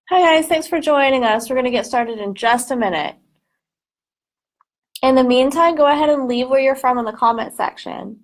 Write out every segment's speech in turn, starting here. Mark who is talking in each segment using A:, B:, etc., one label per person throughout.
A: Hi guys, thanks for joining us. We're going to get started in just a minute. In the meantime, go ahead and leave where you're from in the comment section.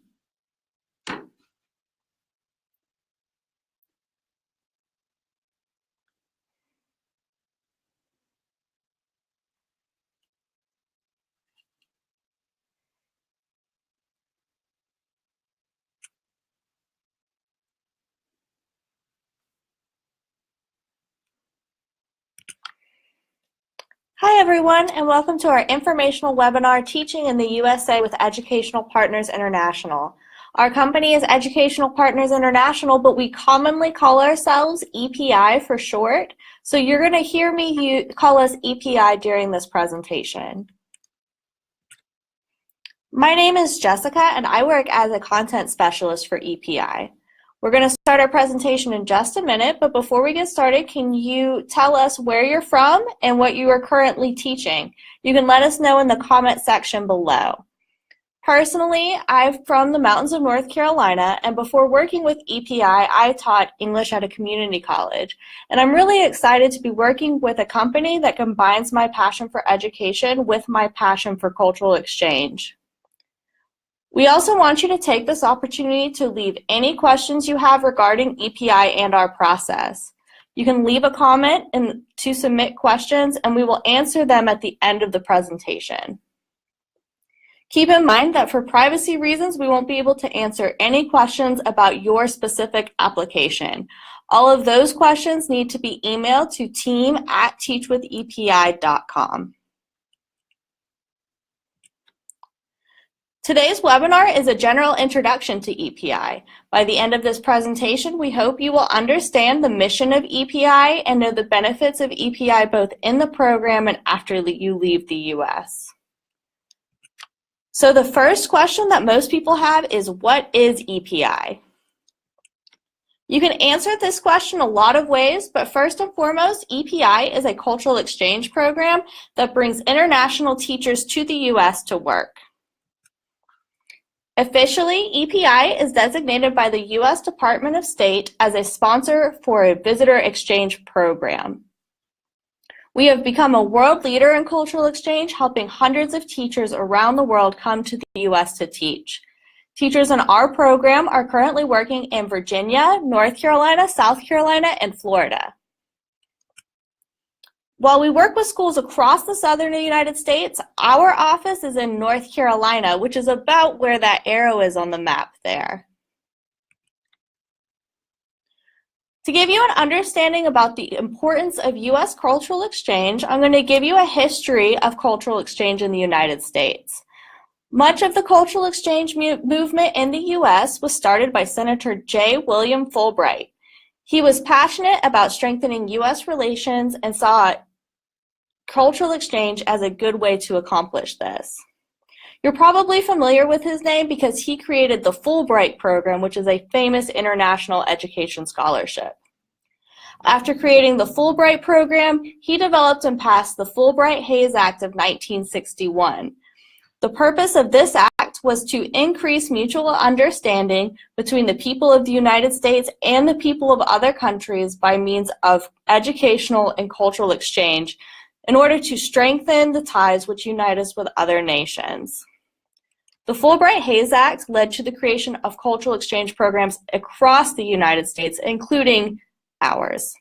A: Hi everyone, and welcome to our informational webinar, Teaching in the USA with Educational Partners International. Our company is Educational Partners International, but we commonly call ourselves EPI for short. So you're going to hear me call us EPI during this presentation. My name is Jessica, and I work as a content specialist for EPI. We're going to start our presentation in just a minute, but before we get started, can you tell us where you're from and what you are currently teaching? You can let us know in the comment section below. Personally, I'm from the mountains of North Carolina, and before working with EPI, I taught English at a community college. And I'm really excited to be working with a company that combines my passion for education with my passion for cultural exchange. We also want you to take this opportunity to leave any questions you have regarding EPI and our process. You can leave a comment to submit questions, and we will answer them at the end of the presentation. Keep in mind that for privacy reasons, we won't be able to answer any questions about your specific application. All of those questions need to be emailed to team@teachwithepi.com. Today's webinar is a general introduction to EPI. By the end of this presentation, we hope you will understand the mission of EPI and know the benefits of EPI both in the program and after you leave the US. So the first question that most people have is, what is EPI? You can answer this question a lot of ways, but first and foremost, EPI is a cultural exchange program that brings international teachers to the US to work. Officially, EPI is designated by the U.S. Department of State as a sponsor for a visitor exchange program. We have become a world leader in cultural exchange, helping hundreds of teachers around the world come to the U.S. to teach. Teachers in our program are currently working in Virginia, North Carolina, South Carolina, and Florida. While we work with schools across the southern United States, our office is in North Carolina, which is about where that arrow is on the map there. To give you an understanding about the importance of U.S. cultural exchange, I'm going to give you a history of cultural exchange in the United States. Much of the cultural exchange movement in the U.S. was started by Senator J. William Fulbright. He was passionate about strengthening U.S. relations and saw cultural exchange as a good way to accomplish this. You're probably familiar with his name because he created the Fulbright program, which is a famous international education scholarship. After creating the Fulbright program, he developed and passed the Fulbright-Hays Act of 1961. The purpose of this act was to increase mutual understanding between the people of the United States and the people of other countries by means of educational and cultural exchange in order to strengthen the ties which unite us with other nations. The Fulbright-Hays Act led to the creation of cultural exchange programs across the United States, including ours.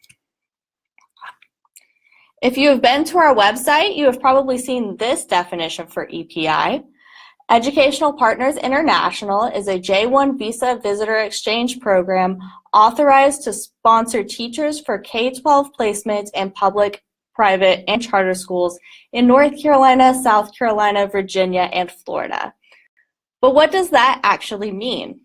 A: If you have been to our website, you have probably seen this definition for EPI. Educational Partners International is a J-1 visa visitor exchange program authorized to sponsor teachers for K-12 placements in public, private, and charter schools in North Carolina, South Carolina, Virginia, and Florida. But what does that actually mean?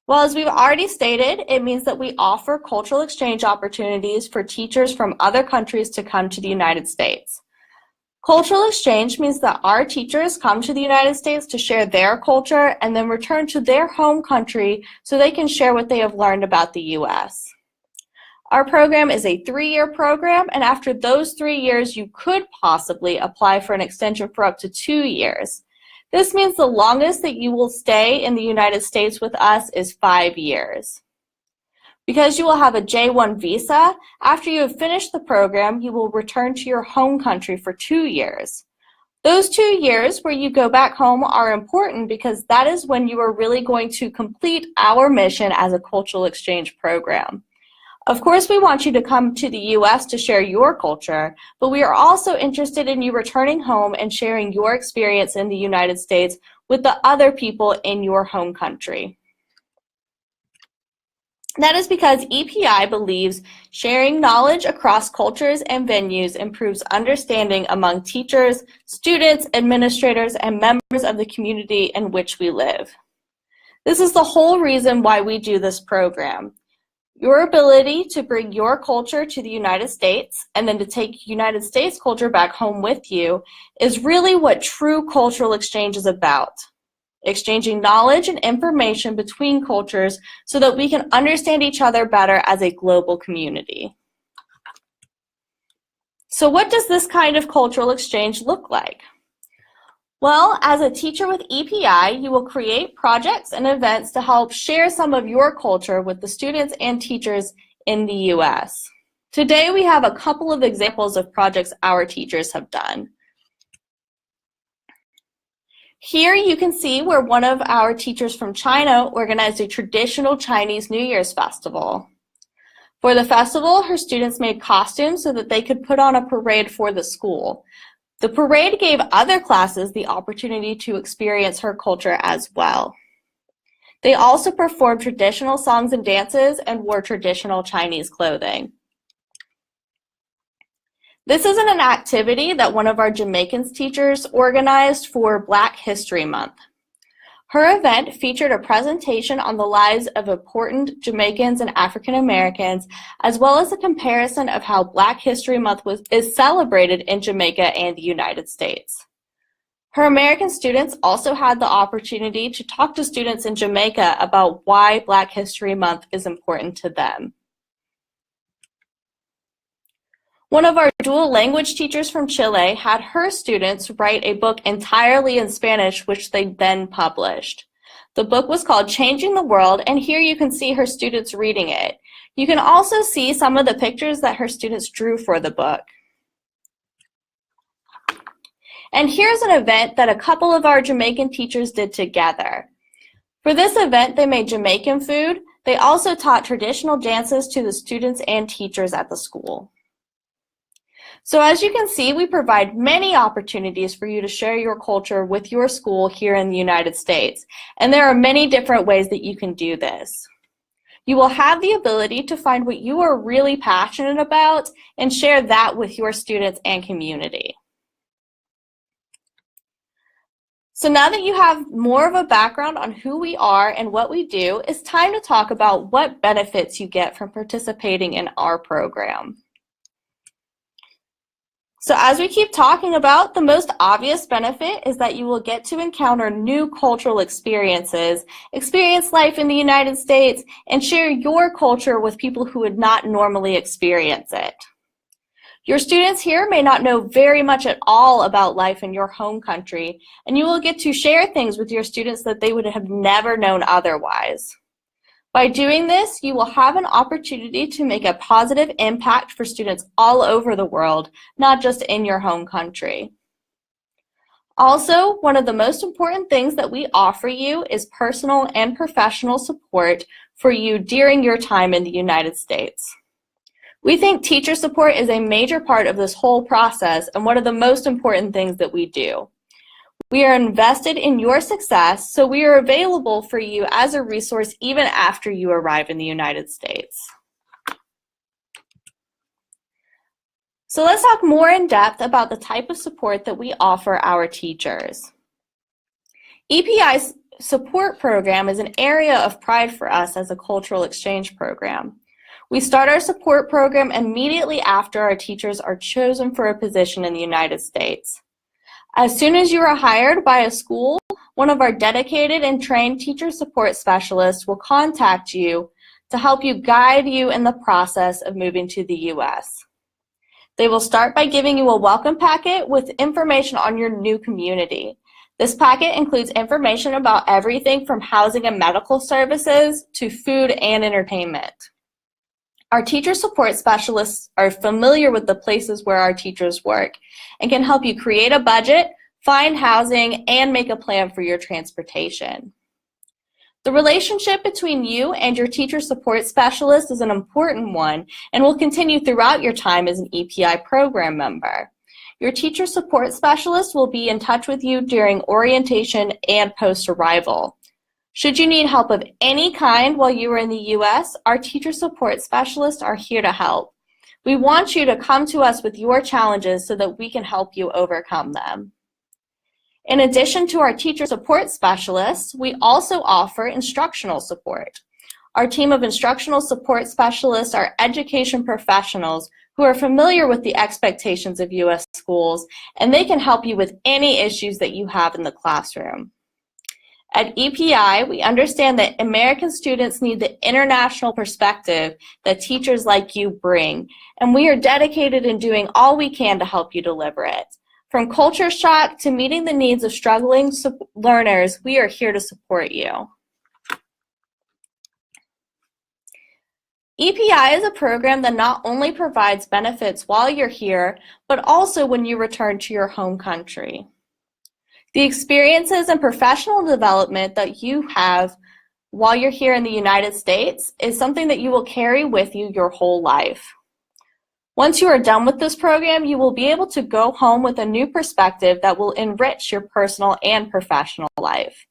A: Well, as we've already stated, it means that we offer cultural exchange opportunities for teachers from other countries to come to the United States. Cultural exchange means that our teachers come to the United States to share their culture and then return to their home country so they can share what they have learned about the U.S. Our program is a 3-year program, and after those 3 years, you could possibly apply for an extension for up to 2 years. This means the longest that you will stay in the United States with us is 5 years. Because you will have a J-1 visa, after you have finished the program, you will return to your home country for 2 years. Those 2 years where you go back home are important because that is when you are really going to complete our mission as a cultural exchange program. Of course, we want you to come to the U.S. to share your culture, but we are also interested in you returning home and sharing your experience in the United States with the other people in your home country. That is because EPI believes sharing knowledge across cultures and venues improves understanding among teachers, students, administrators, and members of the community in which we live. This is the whole reason why we do this program. Your ability to bring your culture to the United States and then to take United States culture back home with you is really what true cultural exchange is about. Exchanging knowledge and information between cultures so that we can understand each other better as a global community. So what does this kind of cultural exchange look like? Well, as a teacher with EPI, you will create projects and events to help share some of your culture with the students and teachers in the U.S. Today, we have a couple of examples of projects our teachers have done. Here you can see where one of our teachers from China organized a traditional Chinese New Year's festival. For the festival, her students made costumes so that they could put on a parade for the school. The parade gave other classes the opportunity to experience her culture as well. They also performed traditional songs and dances and wore traditional Chinese clothing. This is an activity that one of our Jamaican teachers organized for Black History Month. Her event featured a presentation on the lives of important Jamaicans and African Americans, as well as a comparison of how Black History Month is celebrated in Jamaica and the United States. Her American students also had the opportunity to talk to students in Jamaica about why Black History Month is important to them. One of our dual language teachers from Chile had her students write a book entirely in Spanish, which they then published. The book was called Changing the World, and here you can see her students reading it. You can also see some of the pictures that her students drew for the book. And here's an event that a couple of our Jamaican teachers did together. For this event, they made Jamaican food. They also taught traditional dances to the students and teachers at the school. So as you can see, we provide many opportunities for you to share your culture with your school here in the United States. And there are many different ways that you can do this. You will have the ability to find what you are really passionate about and share that with your students and community. So now that you have more of a background on who we are and what we do, it's time to talk about what benefits you get from participating in our program. So as we keep talking about, the most obvious benefit is that you will get to encounter new cultural experiences, experience life in the United States, and share your culture with people who would not normally experience it. Your students here may not know very much at all about life in your home country, and you will get to share things with your students that they would have never known otherwise. By doing this, you will have an opportunity to make a positive impact for students all over the world, not just in your home country. Also, one of the most important things that we offer you is personal and professional support for you during your time in the United States. We think teacher support is a major part of this whole process and one of the most important things that we do. We are invested in your success, so we are available for you as a resource even after you arrive in the United States. So let's talk more in depth about the type of support that we offer our teachers. EPI's support program is an area of pride for us as a cultural exchange program. We start our support program immediately after our teachers are chosen for a position in the United States. As soon as you are hired by a school, one of our dedicated and trained teacher support specialists will contact you to help you guide you in the process of moving to the U.S. They will start by giving you a welcome packet with information on your new community. This packet includes information about everything from housing and medical services to food and entertainment. Our teacher support specialists are familiar with the places where our teachers work and can help you create a budget, find housing, and make a plan for your transportation. The relationship between you and your teacher support specialist is an important one and will continue throughout your time as an EPI program member. Your teacher support specialist will be in touch with you during orientation and post-arrival. Should you need help of any kind while you are in the U.S., our teacher support specialists are here to help. We want you to come to us with your challenges so that we can help you overcome them. In addition to our teacher support specialists, we also offer instructional support. Our team of instructional support specialists are education professionals who are familiar with the expectations of U.S. schools, and they can help you with any issues that you have in the classroom. At EPI, we understand that American students need the international perspective that teachers like you bring, and we are dedicated in doing all we can to help you deliver it. From culture shock to meeting the needs of struggling learners, we are here to support you. EPI is a program that not only provides benefits while you're here, but also when you return to your home country. The experiences and professional development that you have while you're here in the United States is something that you will carry with you your whole life. Once you are done with this program, you will be able to go home with a new perspective that will enrich your personal and professional life.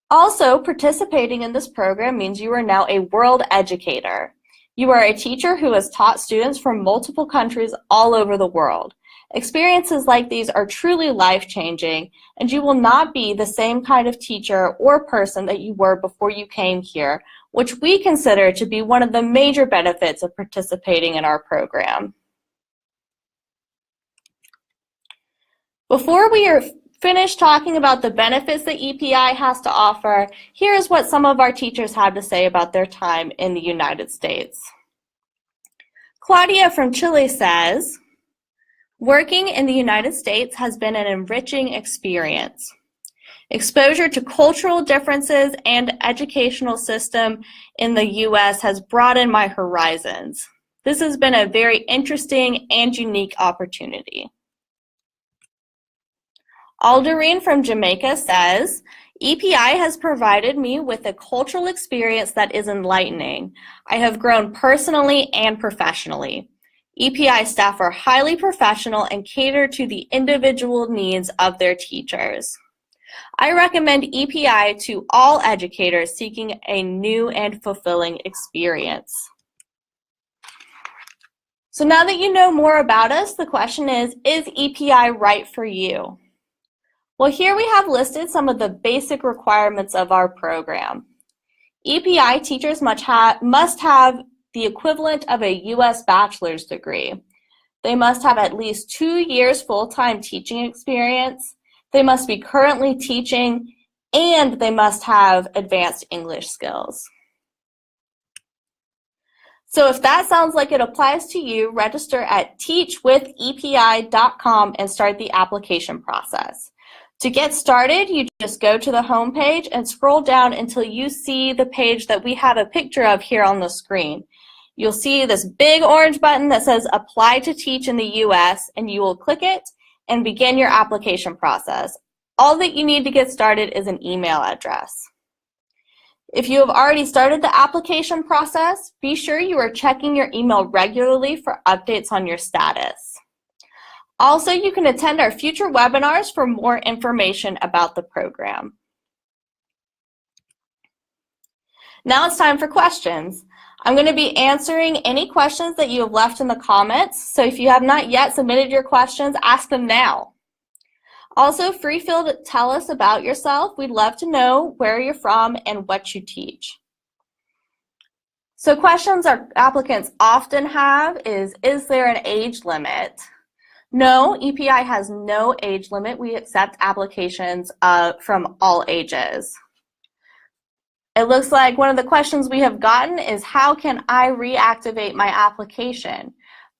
A: Also, participating in this program means you are now a world educator. You are a teacher who has taught students from multiple countries all over the world. Experiences like these are truly life-changing, and you will not be the same kind of teacher or person that you were before you came here, which we consider to be one of the major benefits of participating in our program. Before we are finished talking about the benefits that EPI has to offer, here is what some of our teachers had to say about their time in the United States. Claudia from Chile says, "Working in the United States has been an enriching experience. Exposure to cultural differences and educational system in the U.S. has broadened my horizons. This has been a very interesting and unique opportunity." Alderine from Jamaica says, "EPI has provided me with a cultural experience that is enlightening. I have grown personally and professionally. EPI staff are highly professional and cater to the individual needs of their teachers. I recommend EPI to all educators seeking a new and fulfilling experience." So now that you know more about us, the question is EPI right for you? Well, here we have listed some of the basic requirements of our program. EPI teachers must have the equivalent of a U.S. bachelor's degree. They must have at least 2 years full-time teaching experience. They must be currently teaching, and they must have advanced English skills. So if that sounds like it applies to you, register at teachwithepi.com and start the application process. To get started, you just go to the home page and scroll down until you see the page that we have a picture of here on the screen. You'll see this big orange button that says Apply to Teach in the U.S., and you will click it and begin your application process. All that you need to get started is an email address. If you have already started the application process, be sure you are checking your email regularly for updates on your status. Also, you can attend our future webinars for more information about the program. Now it's time for questions. I'm going to be answering any questions that you have left in the comments, so if you have not yet submitted your questions, ask them now. Also, feel to tell us about yourself. We'd love to know where you're from and what you teach. So questions our applicants often have is there an age limit? No, EPI has no age limit. We accept applications from all ages. It looks like one of the questions we have gotten is, how can I reactivate my application?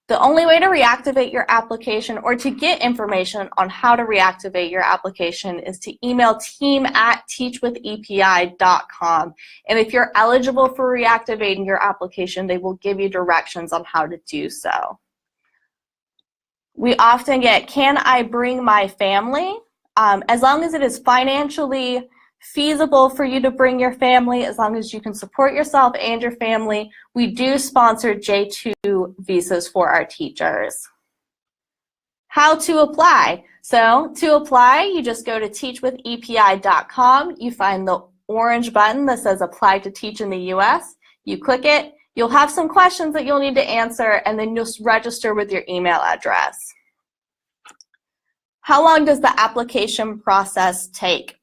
A: The only way to reactivate your application or to get information on how to reactivate your application is to email team@teachwithepi.com. And if you're eligible for reactivating your application, they will give you directions on how to do so. We often get, can I bring my family? As long as it is financially feasible for you to bring your family, as long as you can support yourself and your family, we do sponsor J2 visas for our teachers. How to apply? So to apply, you just go to teachwithepi.com. You find the orange button that says apply to teach in the US. You click it. You'll have some questions that you'll need to answer, and then you'll register with your email address. How long does the application process take?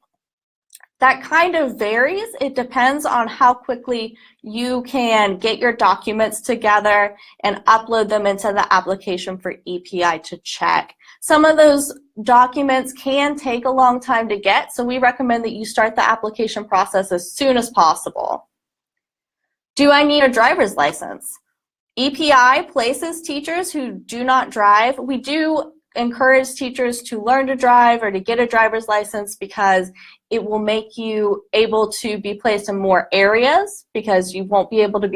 A: That kind of varies. It depends on how quickly you can get your documents together and upload them into the application for EPI to check. Some of those documents can take a long time to get, so we recommend that you start the application process as soon as possible. Do I need a driver's license? EPI places teachers who do not drive. We do encourage teachers to learn to drive or to get a driver's license because it will make you able to be placed in more areas, because you won't be able to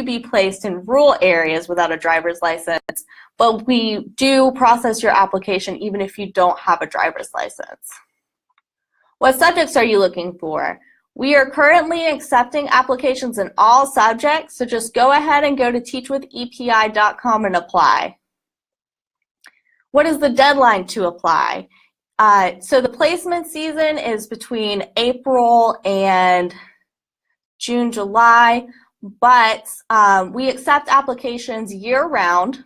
A: be placed in rural areas without a driver's license. But we do process your application even if you don't have a driver's license. What subjects are you looking for? We are currently accepting applications in all subjects, so just go ahead and go to teachwithepi.com and apply. What is the deadline to apply? So the placement season is between April and June, July, but we accept applications year-round.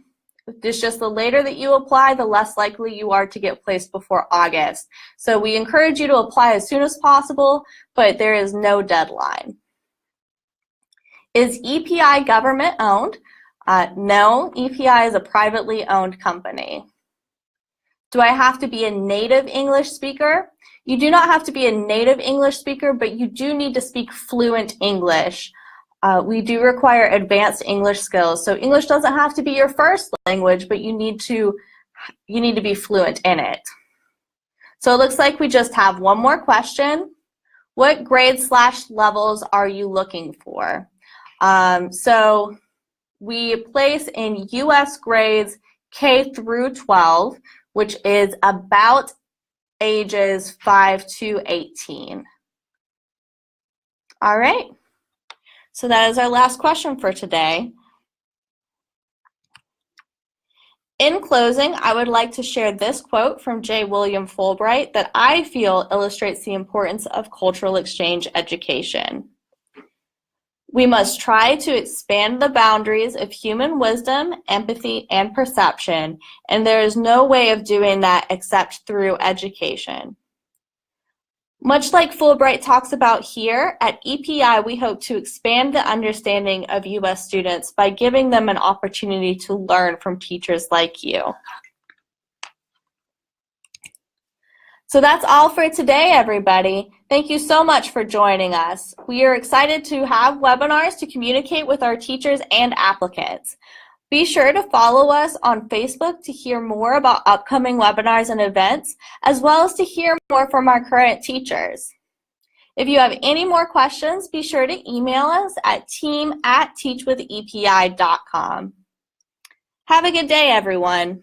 A: It's just the later that you apply, the less likely you are to get placed before August. So we encourage you to apply as soon as possible, but there is no deadline. Is EPI government owned? No, EPI is a privately owned company. Do I have to be a native English speaker? You do not have to be a native English speaker, but you do need to speak fluent English. We do require advanced English skills. So English doesn't have to be your first language, but you need to be fluent in it. So it looks like we just have one more question. What grade/levels are you looking for? So we place in US grades K through 12, which is about ages 5 to 18. All right, so that is our last question for today. In closing, I would like to share this quote from J. William Fulbright that I feel illustrates the importance of cultural exchange education. We must try to expand the boundaries of human wisdom, empathy, and perception, and there is no way of doing that except through education. Much like Fulbright talks about here, at EPI we hope to expand the understanding of U.S. students by giving them an opportunity to learn from teachers like you. So that's all for today, everybody. Thank you so much for joining us. We are excited to have webinars to communicate with our teachers and applicants. Be sure to follow us on Facebook to hear more about upcoming webinars and events, as well as to hear more from our current teachers. If you have any more questions, be sure to email us at team@teachwithepi.com. Have a good day, everyone.